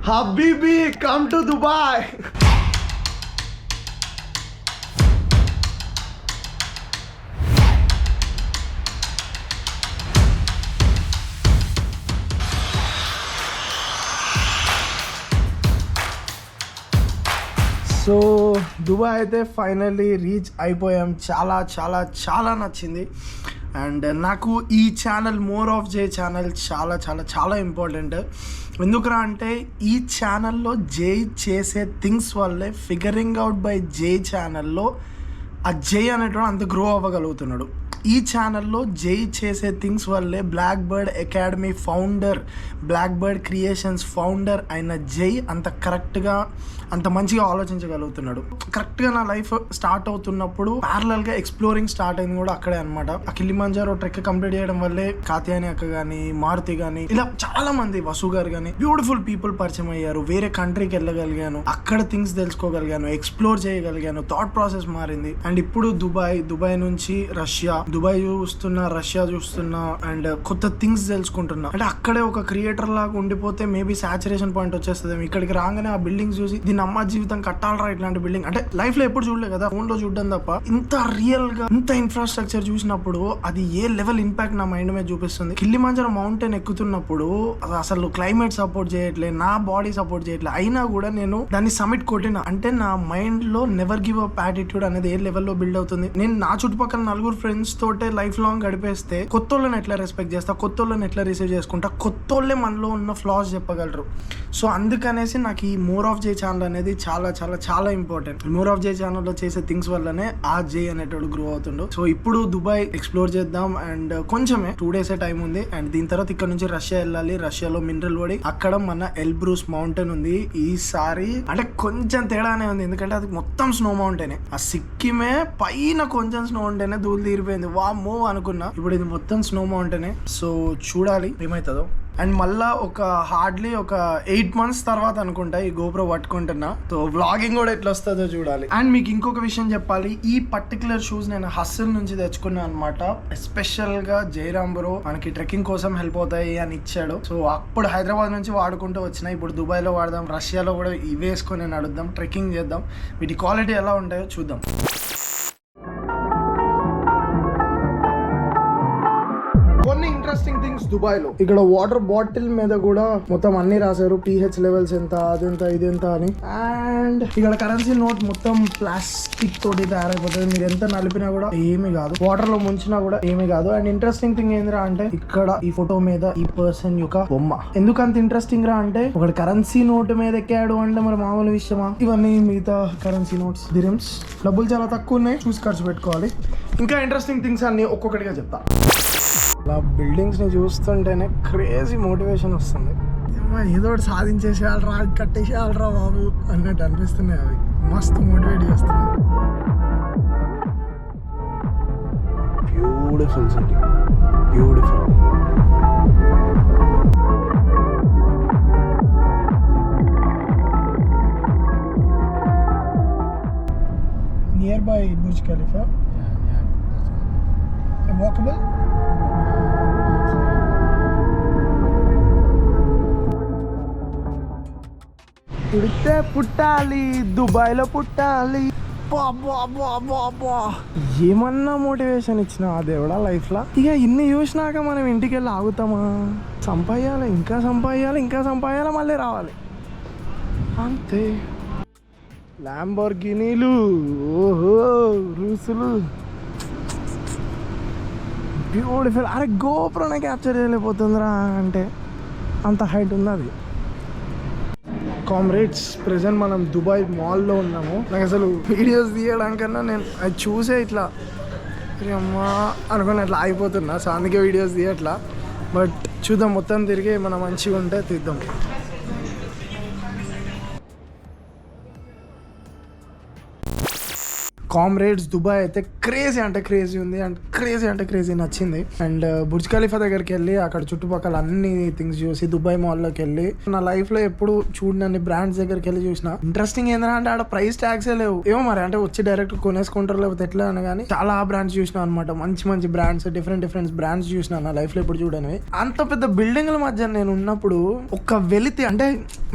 Habibi come to Dubai. So Dubai అయితే finally reach అయిపోయాం. చాలా చాలా చాలా నచ్చింది. అండ్ నాకు ఈ channel more of J channel చాలా చాలా చాలా ఇంపార్టెంట్. ఎందుకురా అంటే ఈ ఛానల్లో జే చేసే థింగ్స్ వల్లే ఫిగరింగ్ అవుట్ బై జే ఛానల్లో ఆ జే అనేటోడు అంత గ్రో అవ్వగలుగుతున్నాడు. ఈ ఛానల్లో జై చేసే థింగ్స్ వల్లే Black Bird Academy founder, Black Bird Creations founder అయిన జై అంత కరెక్ట్గా అంత మంచిగా ఆలోచించగలుగుతున్నాడు. కరెక్ట్గా నా లైఫ్ స్టార్ట్ అవుతున్నప్పుడు ప్యారలల్గా ఎక్స్ప్లోరింగ్ స్టార్ట్ అయింది కూడా అక్కడే అనమాట. ఆ కిలిమంజారో ట్రెక్ కంప్లీట్ చేయడం వల్లే కాత్యాని అక్క కానీ, మారుతి కానీ, ఇలా చాలా మంది, వసు గారు కానీ బ్యూటిఫుల్ పీపుల్ పరిచయం అయ్యారు. వేరే కంట్రీకి వెళ్ళగలిగాను, అక్కడ థింగ్స్ తెలుసుకోగలిగాను, ఎక్స్ప్లోర్ చేయగలిగాను, థాట్ ప్రాసెస్ మారింది. అండ్ ఇప్పుడు దుబాయ్ నుంచి రష్యా, దుబాయ్ చూస్తున్నా, రష్యా చూస్తున్నా, అండ్ కొత్త థింగ్స్ తెలుసుకుంటున్నా. అంటే అక్కడే ఒక క్రియేటర్ లాగా ఉండిపోతే మేబీ సాచురేషన్ పాయింట్ వచ్చేస్తుంది. ఇక్కడికి రాగానే ఆ బిల్డింగ్స్ చూసి దీని అమ్మ జీవితం కట్టాలరా ఇట్లాంటి బిల్డింగ్ అంటే లైఫ్ లో ఎప్పుడు చూడలేదు కదా, ఫోన్ లో చూడడం తప్ప. ఇంత రియల్ గా ఇంత ఇన్ఫ్రాస్ట్రక్చర్ చూసినప్పుడు అది ఏ లెవెల్ ఇంపాక్ట్ నా మైండ్ మీద చూపిస్తుంది. కిలిమంజారో మౌంటైన్ ఎక్కుతున్నప్పుడు అసలు క్లైమేట్ సపోర్ట్ చేయట్లేదు, నా బాడీ సపోర్ట్ చేయట్లేదు, అయినా కూడా నేను దాన్ని సమిట్ కొట్టిన. అంటే నా మైండ్ లో నెవర్ గివ్ అప్ యాటిట్యూడ్ అనేది ఏ లెవెల్లో బిల్డ్ అవుతుంది. నేను నా చుట్టుపక్కల నలుగురు ఫ్రెండ్స్ తోటే లైఫ్ లాంగ్ గడిపేస్తే కొత్త వాళ్ళని ఎట్లా రెస్పెక్ట్ చేస్తా, కొత్త వాళ్ళని ఎట్లా రిసీవ్ చేసుకుంటా, కొత్త వాళ్ళే మనలో ఉన్న ఫ్లాస్ చెప్పగలరు. సో అందుకనేసి నాకు ఈ మోర్ ఆఫ్ జే ఛానల్ అనేది చాలా చాలా చాలా ఇంపార్టెంట్. మోర్ ఆఫ్ జే ఛానల్లో చేసే థింగ్స్ వల్లనే ఆ జే అనేటోడు గ్రో అవుతుండు. సో ఇప్పుడు దుబాయ్ ఎక్స్ప్లోర్ చేద్దాం. అండ్ కొంచెమే 2 days టైం ఉంది. అండ్ దీని తర్వాత ఇక్కడ నుంచి రష్యా వెళ్ళాలి. రష్యాలో మినరల్ పడి అక్కడ మన ఎల్బ్రూస్ మౌంటైన్ ఉంది. ఈసారి అంటే కొంచెం తేడానే ఉంది, ఎందుకంటే అది మొత్తం స్నో మౌంటైన్. ఆ సిక్కిమే పైన కొంచెం స్నో ఉంటేనే ధూళి తీరిపోయింది, వామ్మో అనుకున్నా. ఇప్పుడు ఇది మొత్తం స్నో మౌంటైన్. సో చూడాలి ఏమవుతుందో. అండ్ మళ్ళా హార్డ్లీ ఒక 8 months తర్వాత అనుకుంటా ఈ గోప్రో పట్టుకుంటున్నా. సో వ్లాగింగ్ కూడా ఎట్లా వస్తుందో చూడాలి. అండ్ మీకు ఇంకొక విషయం చెప్పాలి, ఈ పర్టికులర్ షూస్ నేను హస్సల్ నుంచి తెచ్చుకున్నా అనమాట. ఎస్పెషల్ గా జయరామ్ బ్రో మనకి ట్రెక్కింగ్ కోసం హెల్ప్ అవుతాయి అని ఇచ్చాడు. సో అప్పుడు హైదరాబాద్ నుంచి వాడుకుంటూ వచ్చినాయి. ఇప్పుడు దుబాయ్ లో వాడదాం, రష్యాలో కూడా ఇవి వేసుకొని నడుద్దాం, ట్రెక్కింగ్ చేద్దాం. వీటి క్వాలిటీ ఎలా ఉంటాయో చూద్దాం. కొన్ని ఇంట్రెస్టింగ్ థింగ్స్ దుబాయ్ లో, ఇక్కడ వాటర్ బాటిల్ మీద కూడా మొత్తం అన్ని రాశారు, pH లెవెల్స్ ఎంత, అదెంత ఇదెంత అని. అండ్ ఇక్కడ కరెన్సీ నోట్ మొత్తం ప్లాస్టిక్ తోటి తయారైపోతుంది. మీరు ఎంత నలిపినా కూడా ఏమీ కాదు, వాటర్ లో ముంచినా కూడా ఏమీ కాదు. అండ్ ఇంట్రెస్టింగ్ థింగ్ ఏందిరా అంటే ఇక్కడ ఈ ఫోటో మీద ఈ పర్సన్ యొక్క బొమ్మ. ఎందుకు అంత ఇంట్రెస్టింగ్ రా అంటే ఒక కరెన్సీ నోట్ మీద ఎక్కాడు అంటే మరి మామూలు విషయమా? ఇవన్నీ మిగతా కరెన్సీ నోట్స్, దిరమ్స్. డబ్బులు చాలా తక్కువ ఉన్నాయి, చూసి ఖర్చు పెట్టుకోవాలి. ఇంకా ఇంట్రెస్టింగ్ థింగ్స్ అన్ని ఒక్కొక్కటిగా చెప్తా. అలా బిల్డింగ్స్ ని చూస్తుంటేనే క్రేజీ మోటివేషన్ వస్తుంది. ఏదో ఒకటి సాధించేసేయాలరా, కట్టేసేయాలరా బాబు అన్నట్టు అనిపిస్తున్నాయి. అవి మస్తు మోటివేట్ చేస్తున్నాయి. Beautiful city, beautiful. Near by Burj Khalifa, walkable. పుడితే పుట్టాలి, దుబాయ్లో పుట్టాలి. ఏమన్నా మోటివేషన్ ఇచ్చిన ఆ దేవుడా లైఫ్లో. ఇక ఇన్ని చూసినాక మనం ఇంటికి వెళ్ళి ఆగుతామా? సంపాదించాలి, ఇంకా సంపాదించాలి, ఇంకా సంపాదించాలి, మళ్ళీ రావాలి అంతే. ల్యాంబోర్గినీలు, ఓహో రూసులు, బ్యూటిఫుల్. అరే గోప్రోనే క్యాప్చర్ చేయలేకపోతుందిరా అంటే అంత హైట్ ఉంది అది. కామ్రేడ్స్, ప్రెజెంట్ మనం దుబాయ్ మాల్లో ఉన్నాము. నాకు అసలు వీడియోస్ తీయడానికన్నా నేను అది చూసే ఇట్లా అమ్మా అనుకుని అట్లా ఆగిపోతున్నా. సో అందుకే వీడియోస్ తీయట్లా. బట్ చూద్దాం, మొత్తం తిరిగి మనం మంచిగా ఉంటే తీద్దాం. కామ్రేడ్స్ దుబాయ్ అయితే క్రేజీ అంటే క్రేజీ ఉంది అండ్ క్రేజీ అంటే క్రేజీ నచ్చింది. అండ్ బుర్జ్ ఖలీఫా దగ్గరికి వెళ్ళి అక్కడ చుట్టుపక్కల అన్ని థింగ్స్ చూసి దుబాయ్ మాల్లోకి వెళ్ళి నా లైఫ్ లో ఎప్పుడు చూడని బ్రాండ్స్ దగ్గరికి వెళ్ళి చూసిన. ఇంట్రెస్టింగ్ ఏంటంటే ఆడ ప్రైస్ ట్యాగ్సే లేవు. ఏమో మరి అంటే వచ్చి డైరెక్ట్ కొనేసుకుంటారు లేకపోతే ఎట్లా అని, కానీ చాలా బ్రాండ్స్ చూసిన అనమాట. మంచి మంచి బ్రాండ్స్, డిఫరెంట్ బ్రాండ్స్ చూసిన నా లైఫ్ లో ఎప్పుడు చూడనివి. అంత పెద్ద బిల్డింగ్ల మధ్య నేను ఉన్నప్పుడు ఒక్క వెలితి అంటే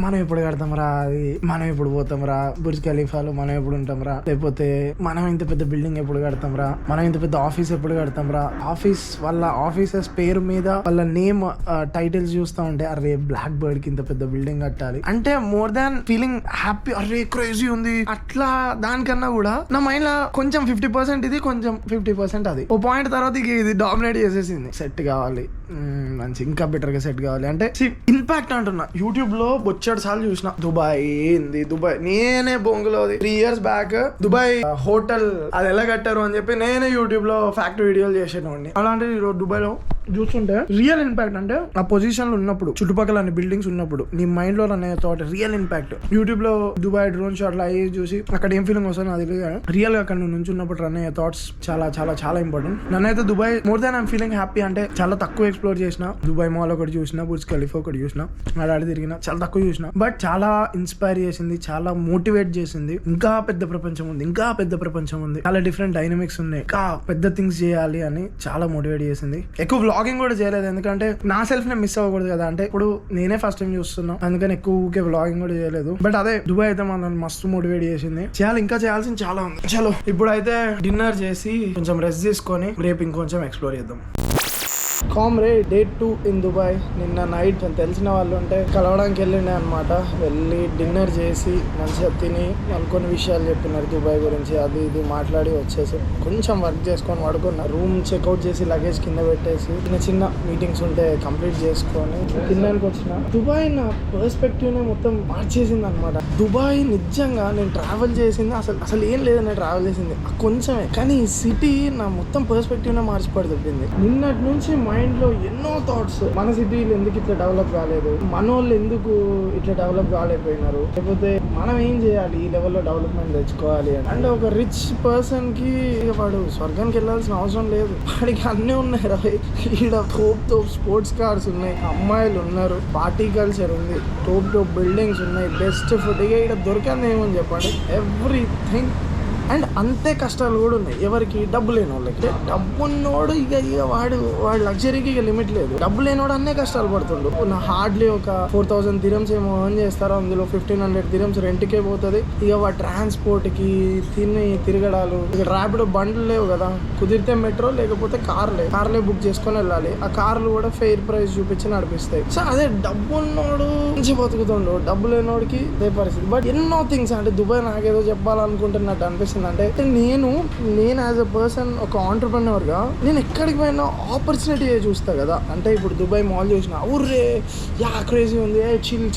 మనం ఎప్పుడు కడతాం రా, అది మనం ఎప్పుడు పోతాం రా, బుర్జ్ ఖలీఫాలో మనం ఎప్పుడు ఉంటాం రా, లేకపోతే మనం ఇంత పెద్ద బిల్డింగ్ ఎప్పుడు కడతాం రా, మనం ఇంత పెద్ద ఆఫీస్ ఎప్పుడు కడతాం రా. ఆఫీస్ వాళ్ళ ఆఫీసెస్ పేరు మీద వాళ్ళ నేమ్ టైటిల్స్ చూస్తా ఉంటే అరే బ్లాక్ బర్డ్ కి ఇంత పెద్ద బిల్డింగ్ కట్టాలి అంటే మోర్ దాన్ ఫీలింగ్ హ్యాపీ, అరే క్రేజీ ఉంది అట్లా. దానికన్నా కూడా నా మైండ్ లో కొంచెం 50% ఇది, కొంచెం 50% అది. ఓ పాయింట్ తర్వాత ఇది డామినేట్ చేసేసింది. సెట్ కావాలి మంచి, ఇంకా బెటర్ గా సెట్ కావాలి అంటే ఇంపాక్ట్ అంటున్నా. యూట్యూబ్ లో బొచ్చాడు సార్లు చూసిన దుబాయ్ ఏంది, దుబాయ్ నేనే బొంగులో 3 years బ్యాక్ దుబాయ్ హోటల్ అది ఎలా కట్టారు అని చెప్పి నేనే యూట్యూబ్ లో ఫ్యాక్ట్ వీడియోలు చేసేటోండి. అలాంటి దుబాయ్ లో చూస్తుంటే రియల్ ఇంపాక్ట్ అంటే ఆ పొజిషన్ లో ఉన్నప్పుడు, చుట్టుపక్కల అన్ని బిల్డింగ్స్ ఉన్నప్పుడు నీ మైండ్ లో అనే థాట్ రియల్ ఇంపాక్ట్. యూట్యూబ్ లో దుబాయ్ డ్రోన్ షాట్లు అవి చూసి అక్కడ ఏం ఫీలింగ్ వస్తుంది అది రియల్ గా అక్కడ నుంచి ఉన్నప్పుడు రన్ అయ్యే థాట్స్ చాలా చాలా చాలా ఇంపార్టెంట్. నన్నైతే Dubai more than I'm feeling happy అంటే చాలా తక్కువ ఎక్స్ప్లోర్ చేసిన. దుబాయ్ మాల్ ఒకటి చూసిన, బుర్జ్ ఖలీఫా ఒకటి చూసిన, ఆడాడి తిరిగిన, చాలా తక్కువ చూసిన. బట్ చాలా ఇన్స్పైర్ చేసింది, చాలా మోటివేట్ చేసింది. ఇంకా పెద్ద ప్రపంచం ఉంది, ఇంకా పెద్ద ప్రపంచం ఉంది, చాలా డిఫరెంట్ డైనమిక్స్ ఉన్నాయి, ఇంకా పెద్ద థింగ్స్ చేయాలి అని చాలా మోటివేట్ చేసింది. ఎక్కువ వ్లాగింగ్ కూడా చేయలేదు ఎందుకంటే నా సెల్ఫ్ నే మిస్ అవ్వకూడదు కదా. అంటే ఇప్పుడు నేనే ఫస్ట్ టైం చూస్తున్నా అందుకని ఎక్కువ వ్లాగింగ్ కూడా చేయలేదు. బట్ అదే దుబాయ్ అయితే మనం మస్తు మోటివేట్ చేసింది. చేయాలి, ఇంకా చేయాల్సింది చాలా ఉంది. చలో ఇప్పుడైతే డిన్నర్ చేసి కొంచెం రెస్ట్ తీసుకొని రేపు ఇంకొంచెం ఎక్స్ప్లోర్ చేద్దాం. Comrade day 2 in Dubai. నిన్న నైట్ తెలిసిన వాళ్ళు ఉంటే కలవడానికి వెళ్ళిండే అనమాట. వెళ్ళి డిన్నర్ చేసి మంచిగా తిని కొన్ని విషయాలు చెప్పినారు దుబాయ్ గురించి, అది ఇది మాట్లాడి వచ్చేసి కొంచెం వర్క్ చేసుకొని పడుకున్నా. రూమ్ చెక్అవుట్ చేసి లగేజ్ కింద పెట్టేసి చిన్న మీటింగ్స్ ఉంటే కంప్లీట్ చేసుకొని తినడానికి వచ్చిన. దుబాయ్ నా పర్స్పెక్టివ్ నే మొత్తం మార్చేసింది అనమాట. దుబాయ్ నిజంగా నేను ట్రావెల్ చేసింది అసలు ఏం లేదు, నేను ట్రావెల్ చేసింది కొంచెమే, కానీ ఈ సిటీ నా మొత్తం పర్స్పెక్టివ్ నే మార్చి పడుతుంది. నిన్నటి నుంచి మైండ్ లో ఎన్నో థాట్స్. మన సిటీలు ఎందుకు ఇట్లా డెవలప్ కాలేదు, మనోళ్ళు ఎందుకు ఇట్లా డెవలప్ కాలేకపోయినారు, లేకపోతే మనం ఏం చేయాలి ఈ లెవెల్లో డెవలప్మెంట్ తెచ్చుకోవాలి అని. అండ్ ఒక రిచ్ పర్సన్ కి వాడు స్వర్గానికి వెళ్ళాల్సిన అవసరం లేదు, వాడికి అన్నీ ఉన్నాయి రా. ఈడ టోప్ స్పోర్ట్స్ కార్స్ ఉన్నాయి, అమ్మాయిలు ఉన్నారు, పార్టీ కల్చర్ ఉంది, టోప్ బిల్డింగ్స్ ఉన్నాయి, బెస్ట్ ఫుడ్. ఇక ఇక్కడ దొరికేది ఏమని చెప్పండి, ఎవ్రీథింగ్. అండ్ అంతే కష్టాలు కూడా ఉన్నాయి ఎవరికి, డబ్బు లేని వాళ్ళకి. డబ్బు ఉన్నోడు ఇక వాడు లగ్జరీకి ఇక లిమిట్ లేదు. డబ్బు లేనివాడు అన్నే కష్టాలు పడుతుండు. నా హార్డ్లీ ఒక 4000 dirhams ఏమో ఎర్న్ చేస్తారో, అందులో 1500 dirhams రెంట్కే పోతుంది. ఇక వాడు ట్రాన్స్పోర్ట్ కి తిరగడాలు. ఇక ర్యాపిడో బండ్లు లేవు కదా, కుదిరితే మెట్రో లేకపోతే కార్లే బుక్ చేసుకొని వెళ్ళాలి. ఆ కార్లు కూడా ఫెయిర్ ప్రైస్ చూపించి నడిపిస్తాయి. సో అదే డబ్బు ఉన్నోడు మంచి బతుకుతుండు, డబ్బు లేనోడికి అదే పరిస్థితి. బట్ ఎన్నో థింగ్స్ అంటే దుబాయ్ నాకేదో చెప్పాలనుకుంటున్నట్టు అనిపిస్తుంది. అంటే నేను యాజ్ అ పర్సన్ ఒక ఆంటర్ప్రెన్యూర్ గా నేను ఎక్కడికి పోయినా ఆపర్చునిటీ చూస్తా కదా. అంటే ఇప్పుడు దుబాయ్ మాల్ చూసిన ఊర్రే యా క్రేజీ ఉంది,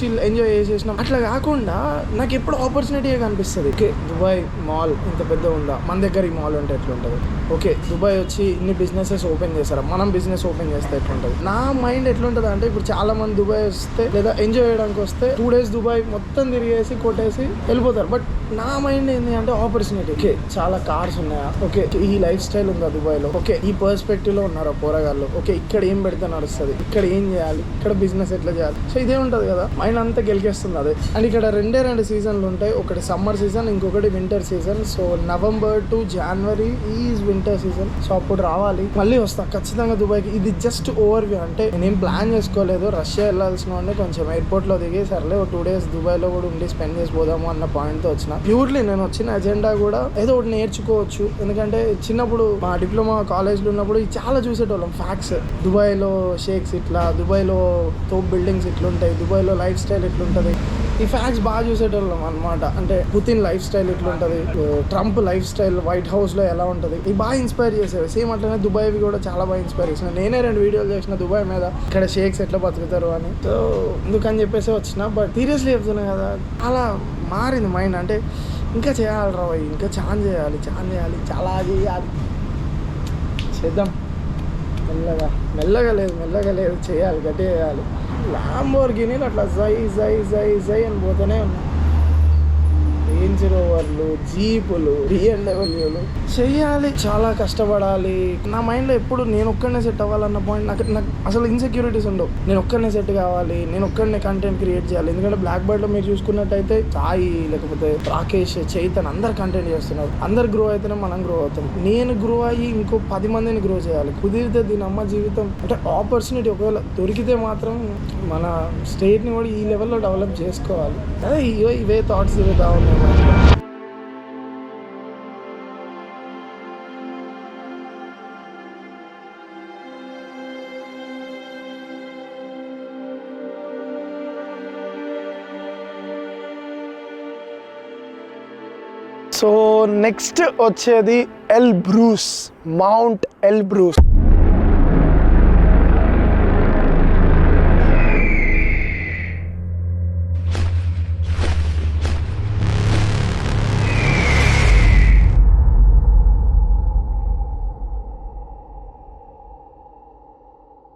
చిల్ ఎంజాయ్ చేసేసిన అట్లా కాకుండా నాకు ఎప్పుడు ఆపర్చునిటీ కనిపిస్తుంది. ఓకే దుబాయ్ మాల్ ఇంత పెద్ద ఉందా, మన దగ్గర ఈ మాల్ ఉంటే ఎట్లుంటది. ఓకే దుబాయ్ వచ్చి ఇన్ని బిజినెసెస్ ఓపెన్ చేస్తారా, మనం బిజినెస్ ఓపెన్ చేస్తే ఎట్లుంటది. నా మైండ్ ఎట్లుంటది అంటే ఇప్పుడు చాలా మంది దుబాయ్ వస్తే లేదా ఎంజాయ్ చేయడానికి వస్తే 2 days దుబాయ్ మొత్తం తిరిగేసి కొట్టేసి వెళ్ళిపోతారు. బట్ నా మైండ్ ఏంటి అంటే ఆపర్చునిటీ. ఓకే చాలా కార్స్ ఉన్నాయా, ఓకే ఈ లైఫ్ స్టైల్ ఉందా దుబాయ్ లో, ఓకే ఈ పర్స్పెక్టివ్ లో ఉన్నారా పోరగాళ్ళు, ఓకే ఇక్కడ ఏం పెడితే నడుస్తుంది, ఇక్కడ ఏం చేయాలి, ఇక్కడ బిజినెస్ ఎట్లా చేయాలి. సో ఇదే ఉంటది కదా, మైండ్ అంతా గెలికేస్తుంది అదే. అండ్ ఇక్కడ 2 సీజన్లు ఉంటాయి, ఒకటి సమ్మర్ సీజన్, ఇంకొకటి winter season. So November to January is winter season. So అప్పుడు రావాలి, మళ్ళీ వస్తా ఖచ్చితంగా దుబాయ్కి. ఇది జస్ట్ ఓవర్ వ్యూ, అంటే నేనేం ప్లాన్ చేసుకోలేదు. రష్యా వెళ్ళాల్సిన వాడిని కొంచెం ఎయిర్పోర్ట్ లో దిగి సర్లే 2 days దుబాయ్ లో కూడా ఉండి స్పెండ్ చేసి పోదాము అన్న పాయింట్ తో వచ్చిన. ప్యూర్లీ నేను వచ్చిన అజెండా కూడా ఏదో ఒకటి నేర్చుకోవచ్చు. ఎందుకంటే చిన్నప్పుడు మా డిప్లొమా కాలేజ్లో ఉన్నప్పుడు చాలా చూసేటోళ్ళం ఫ్యాక్ట్స్. దుబాయ్లో షేక్స్ ఇట్లా, దుబాయ్లో టోప్ బిల్డింగ్స్ ఇట్లుంటాయి, దుబాయ్లో లైఫ్ స్టైల్ ఇట్లుంటుంది. ఈ ఫ్యాక్ట్స్ బాగా చూసేటోళ్ళం అనమాట. అంటే పుతిన్ లైఫ్ స్టైల్ ఇట్లుంటుంది, ట్రంప్ లైఫ్ స్టైల్ వైట్ హౌస్లో ఎలా ఉంటుంది, ఇవి బాగా ఇన్స్పైర్ చేసేవి. సేమ్ అట్లనే దుబాయ్వి కూడా చాలా బాగా ఇన్స్పైర్ చేసిన. నేనే 2 వీడియోలు చేసిన దుబాయ్ మీద, ఇక్కడ షేక్స్ ఎట్లా బతుకుతారు అని. సో ఎందుకని చెప్పేసి వచ్చిన. బట్ సీరియస్లీ చెప్తున్నా కదా, అలా మారింది మైండ్. అంటే ఇంకా చేయాలి రా, ఇంకా చాలా చేయాలి, చాలా చేయాలి, చేద్దాం మెల్లగా లేదు చేయాలి, గట్టి చేయాలి. లాంబోర్గిని అట్లా జై అని పోతూనే ఉన్నా. రేంజ్ రోవర్లు, జీపులు, BMW చెయ్యాలి, చాలా కష్టపడాలి. నా మైండ్లో ఎప్పుడు నేను ఒక్కడనే సెట్ అవ్వాలన్న పాయింట్. నాకు అసలు ఇన్సెక్యూరిటీస్ ఉండవు. నేను ఒక్కడనే సెట్ కావాలి, నేను ఒక్కడనే కంటెంట్ క్రియేట్ చేయాలి. ఎందుకంటే బ్లాక్ బర్డ్లో మీరు చూసుకున్నట్టయితే సాయి, లేకపోతే రాకేష్, చైతన్ అందరు కంటెంట్ చేస్తున్నారు. అందరు గ్రో అయితేనే మనం గ్రో అవుతాం. నేను గ్రో అయ్యి ఇంకో 10 మందిని గ్రో చేయాలి. కుదిరితే దీని అమ్మ జీవితం అంటే ఆపర్చునిటీ ఒకవేళ దొరికితే మాత్రం మన స్టేట్ని కూడా ఈ లెవెల్లో డెవలప్ చేసుకోవాలి. అదే ఇవే థాట్స్ తిరుగుతూ ఉన్నాయి. సో నెక్స్ట్ వచ్చేది ఎల్బ్రూస్, మౌంట్ ఎల్బ్రూస్.